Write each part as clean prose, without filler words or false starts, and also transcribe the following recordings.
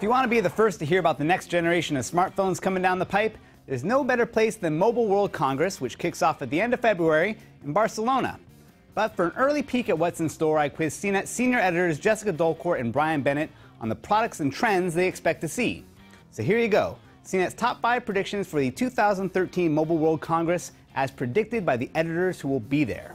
If you want to be the first to hear about the next generation of smartphones coming down the pipe, there's no better place than Mobile World Congress, which kicks off at the end of February in Barcelona. But for an early peek at what's in store, I quizzed CNET senior editors Jessica Dolcourt and Brian Bennett on the products and trends they expect to see. So here you go, CNET's top 5 predictions for the 2013 Mobile World Congress as predicted by the editors who will be there.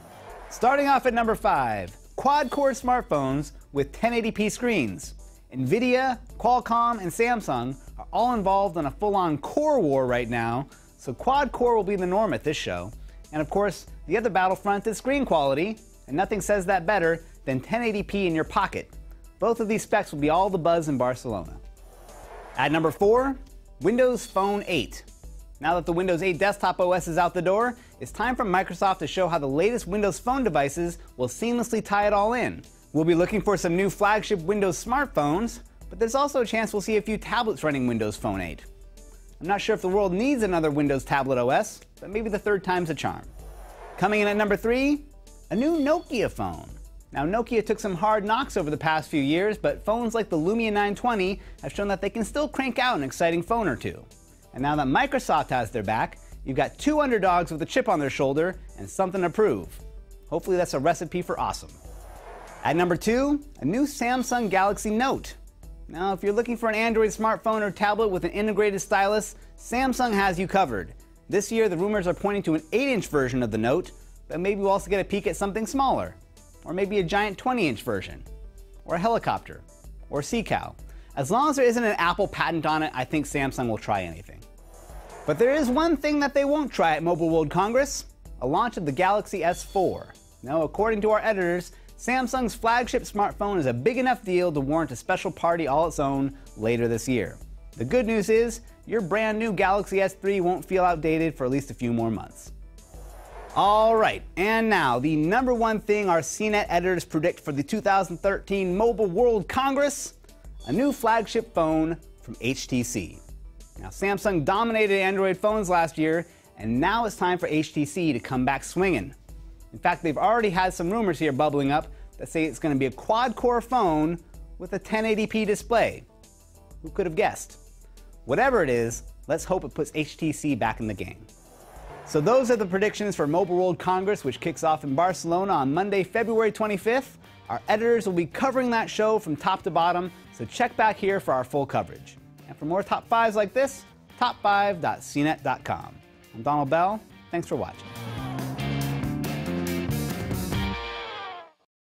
Starting off at number 5, quad-core smartphones with 1080p screens. NVIDIA, Qualcomm, and Samsung are all involved in a full-on core war right now, so quad-core will be the norm at this show. And of course, the other battlefront is screen quality, and nothing says that better than 1080p in your pocket. Both of these specs will be all the buzz in Barcelona. At number 4, Windows Phone 8. Now that the Windows 8 desktop OS is out the door, it's time for Microsoft to show how the latest Windows Phone devices will seamlessly tie it all in. We'll be looking for some new flagship Windows smartphones, but there's also a chance we'll see a few tablets running Windows Phone 8. I'm not sure if the world needs another Windows tablet OS, but maybe the third time's a charm. Coming in at number 3, a new Nokia phone. Now, Nokia took some hard knocks over the past few years, but phones like the Lumia 920 have shown that they can still crank out an exciting phone or two. And now that Microsoft has their back, you've got two underdogs with a chip on their shoulder and something to prove. Hopefully that's a recipe for awesome. At number 2, a new Samsung Galaxy Note. Now, if you're looking for an Android smartphone or tablet with an integrated stylus, Samsung has you covered. This year, the rumors are pointing to an 8-inch version of the Note, but maybe we'll also get a peek at something smaller. Or maybe a giant 20-inch version. Or a helicopter. Or sea cow. As long as there isn't an Apple patent on it, I think Samsung will try anything. But there is one thing that they won't try at Mobile World Congress, a launch of the Galaxy S4. Now, according to our editors, Samsung's flagship smartphone is a big enough deal to warrant a special party all its own later this year. The good news is, your brand new Galaxy S3 won't feel outdated for at least a few more months. Alright, and now the number one thing our CNET editors predict for the 2013 Mobile World Congress, a new flagship phone from HTC. Now, Samsung dominated Android phones last year, and now it's time for HTC to come back swinging. In fact, they've already had some rumors here bubbling up that say it's going to be a quad-core phone with a 1080p display. Who could have guessed? Whatever it is, let's hope it puts HTC back in the game. So those are the predictions for Mobile World Congress, which kicks off in Barcelona on Monday, February 25th. Our editors will be covering that show from top to bottom, so check back here for our full coverage. And for more top 5s like this, top5.cnet.com. I'm Donald Bell. Thanks for watching.